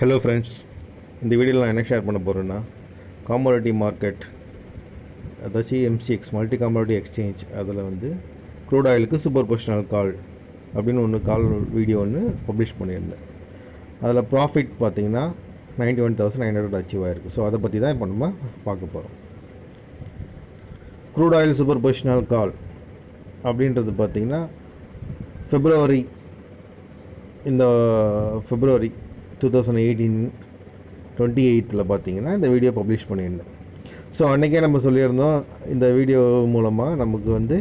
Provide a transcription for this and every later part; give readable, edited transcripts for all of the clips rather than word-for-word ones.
Hello friends, இந்த வீடியோவில் நான் என்ன ஷேர் பண்ண போகிறேன்னா, காமோடிட்டி மார்க்கெட் அதாச்சும் எம்சிஎக்ஸ் மல்டி காமோடிட்டி எக்ஸ்சேஞ்ச் அதில் வந்து க்ரூட் ஆயிலுக்கு சூப்பர் பொசிஷனல் கால் அப்படின்னு ஒன்று கால் வீடியோ ஒன்று பப்ளிஷ் பண்ணியிருந்தேன். அதில் ப்ராஃபிட் பார்த்திங்கன்னா 91,900 அச்சீவ் ஆகிருக்கு. ஸோ அதை பற்றி தான் இப்போ நம்ம பார்க்க போகிறோம். க்ரூட் ஆயில் சூப்பர் பொசிஷனல் கால் அப்படின்றது பார்த்திங்கன்னா February 2018 28th பார்த்தீங்கன்னா இந்த வீடியோ பப்ளிஷ் பண்ணியிருந்தேன். ஸோ அன்றைக்கே நம்ம சொல்லியிருந்தோம், இந்த வீடியோ மூலமாக நமக்கு வந்து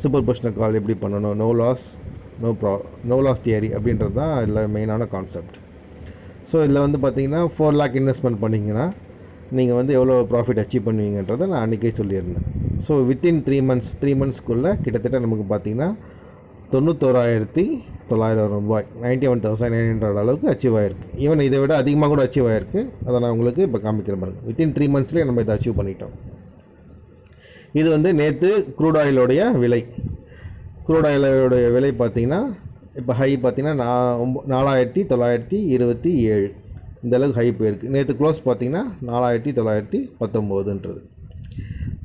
சூப்பர் பொசிஷனல் கால் எப்படி பண்ணணும், நோ லாஸ் தியரி அப்படின்றது தான் இதில் மெயினான கான்செப்ட். ஸோ இதில் வந்து பார்த்திங்கன்னா 4 lakh இன்வெஸ்ட்மெண்ட் பண்ணிங்கன்னா நீங்கள் வந்து எவ்வளோ ப்ராஃபிட் அச்சீவ் பண்ணுவீங்கன்றதை நான் அன்றைக்கே சொல்லியிருந்தேன். ஸோ வித்தின் 3 monthsக்குள்ளே கிட்டத்தட்ட நமக்கு பார்த்திங்கன்னா 91,900 ரூபாய் 91,900 அளவுக்கு அச்சீவ் ஆகிருக்கு. ஈவன் இதை விட அதிகமாக கூட அச்சீவ் ஆகிருக்கு. அதை நான் உங்களுக்கு இப்போ காமிக்கிற பாருங்க. வித்தின் 3 monthsலேயே நம்ம இதை அச்சீவ் பண்ணிட்டோம். இது வந்து நேற்று க்ரூட் ஆயிலோடைய விலை. க்ரூட் ஆயிலோடைய விலை பார்த்திங்கன்னா இப்போ ஹை பார்த்திங்கன்னா 4,927 இந்த அளவுக்கு ஹை போயிருக்கு. நேற்று க்ளோஸ் பார்த்திங்கன்னா 4,919.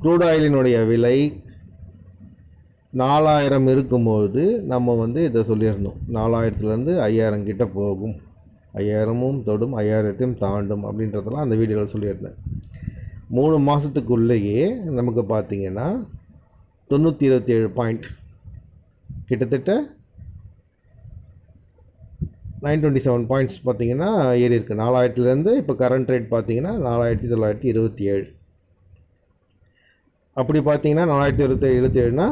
க்ரூட் ஆயிலினுடைய விலை 4,000 இருக்கும்போது நம்ம வந்து இதை சொல்லியிருந்தோம், 4,000லேருந்து 5,000 கிட்ட போகும், 5,000ம் தொடும், 5,000த்தையும் தாண்டும் அப்படின்றதெல்லாம் அந்த வீடியோவில் சொல்லியிருந்தேன். 3 மாதத்துக்குள்ளேயே நமக்கு பார்த்திங்கன்னா 927 பாயிண்ட் கிட்டத்தட்ட 927 பாயிண்ட்ஸ் பார்த்திங்கன்னா ஏறி இருக்குது. 4,000லேருந்து இப்போ கரண்ட் ரேட் பார்த்திங்கன்னா 4,927. அப்படி பார்த்திங்கன்னா 4,927னா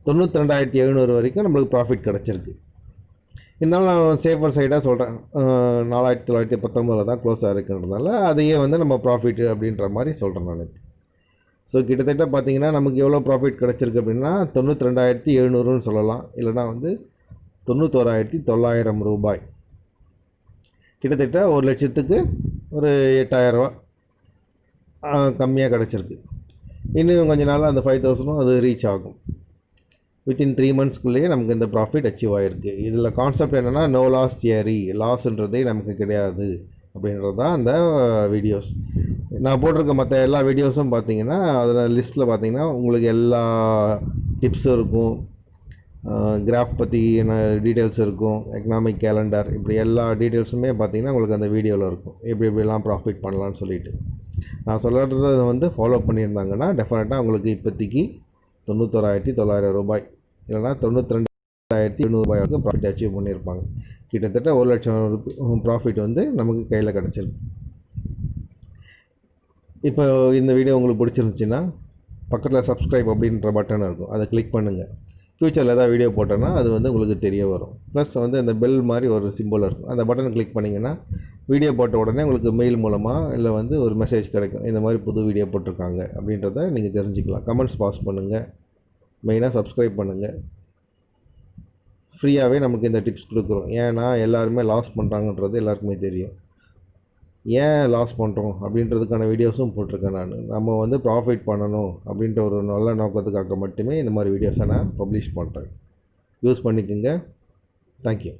92,700 வரைக்கும் நம்மளுக்கு ப்ராஃபிட் கிடச்சிருக்கு. இருந்தாலும் நான் சேஃபர் சைடாக சொல்கிறேன், 4,919 தான் க்ளோஸ் ஆகிருக்குன்றதுனால அதையே வந்து நம்ம ப்ராஃபிட் அப்படின்ற மாதிரி சொல்கிறேன் நான். ஸோ கிட்டத்தட்ட பார்த்திங்கன்னா நமக்கு எவ்வளோ ப்ராஃபிட் கிடச்சிருக்கு அப்படின்னா 92,700ன்னு சொல்லலாம், இல்லைனா வந்து 91,900 ரூபாய். கிட்டத்தட்ட 1,00,000க்கு ஒரு 8,000 ரூபா கம்மியாக கிடச்சிருக்கு. இன்னும் கொஞ்ச நாள் அந்த 5,000 அது ரீச் ஆகும். வித்தின் 3 monthsக்குள்ளேயே நமக்கு இந்த ப்ராஃபிட் அச்சீவ் ஆகிருக்கு. இதில் கான்செப்ட் என்னென்னா, நோ லாஸ் தியரி, லாஸ்ன்றதே நமக்கு கிடையாது அப்படின்றது தான் அந்த வீடியோஸ். நான் போட்டிருக்க மற்ற எல்லா வீடியோஸும் பார்த்திங்கன்னா அதில் லிஸ்ட்டில் பார்த்திங்கன்னா உங்களுக்கு எல்லா டிப்ஸும் இருக்கும், கிராஃப் பற்றி என்ன டீட்டெயில்ஸ் இருக்கும், எக்கனாமிக் கேலண்டர், இப்படி எல்லா டீட்டெயில்ஸுமே பார்த்திங்கன்னா உங்களுக்கு அந்த வீடியோவில் இருக்கும், எப்படிலாம் ப்ராஃபிட் பண்ணலான்னு சொல்லிட்டு. நான் சொல்கிறத வந்து ஃபாலோ பண்ணியிருந்தாங்கன்னா டெஃபினட்டாக உங்களுக்கு இப்போதைக்கு 91,900 ரூபாய் இல்லைனா 92,700 ரூபாய் வரைக்கும் ப்ராஃபிட் அச்சீவ் பண்ணியிருப்பாங்க. கிட்டத்தட்ட 1,00,000 ப்ராஃபிட் வந்து நமக்கு கையில் கிடச்சிருக்கு. இப்போ இந்த வீடியோ உங்களுக்கு பிடிச்சிருந்துச்சின்னா பக்கத்தில் சப்ஸ்கிரைப் அப்படின்ற பட்டன் இருக்கும், அதை கிளிக் பண்ணுங்கள். ஃப்யூச்சரில் ஏதாவது வீடியோ போட்டோன்னா அது வந்து உங்களுக்கு தெரிய வரும். ப்ளஸ் வந்து அந்த பெல் மாதிரி ஒரு சிம்பிள் இருக்கும், அந்த பட்டனை கிளிக் பண்ணிங்கன்னா வீடியோ போட்ட உடனே உங்களுக்கு மெயில் மூலமாக இல்லை வந்து ஒரு மெசேஜ் கிடைக்கும், இந்த மாதிரி புது வீடியோ போட்டிருக்காங்க அப்படின்றத நீங்கள் தெரிஞ்சுக்கலாம். கமெண்ட்ஸ் பாஸ் பண்ணுங்கள், மெயினாக சப்ஸ்கிரைப் பண்ணுங்கள். ஃப்ரீயாகவே நமக்கு இந்த டிப்ஸ் கொடுக்குறோம். ஏன்னா எல்லாருமே லாஸ் பண்ணுறாங்கன்றது எல்லாருக்குமே தெரியும். ஏன் லாஸ் பண்ணுறோம் அப்படின்றதுக்கான வீடியோஸும் போட்டிருக்கேன் நான். நம்ம வந்து ப்ராஃபிட் பண்ணணும் அப்படின்ற ஒரு நல்ல நோக்கத்துக்காக மட்டுமே இந்த மாதிரி வீடியோஸை நான் பப்ளிஷ் பண்ணுறேன். யூஸ் பண்ணிக்கோங்க. தேங்க்யூ.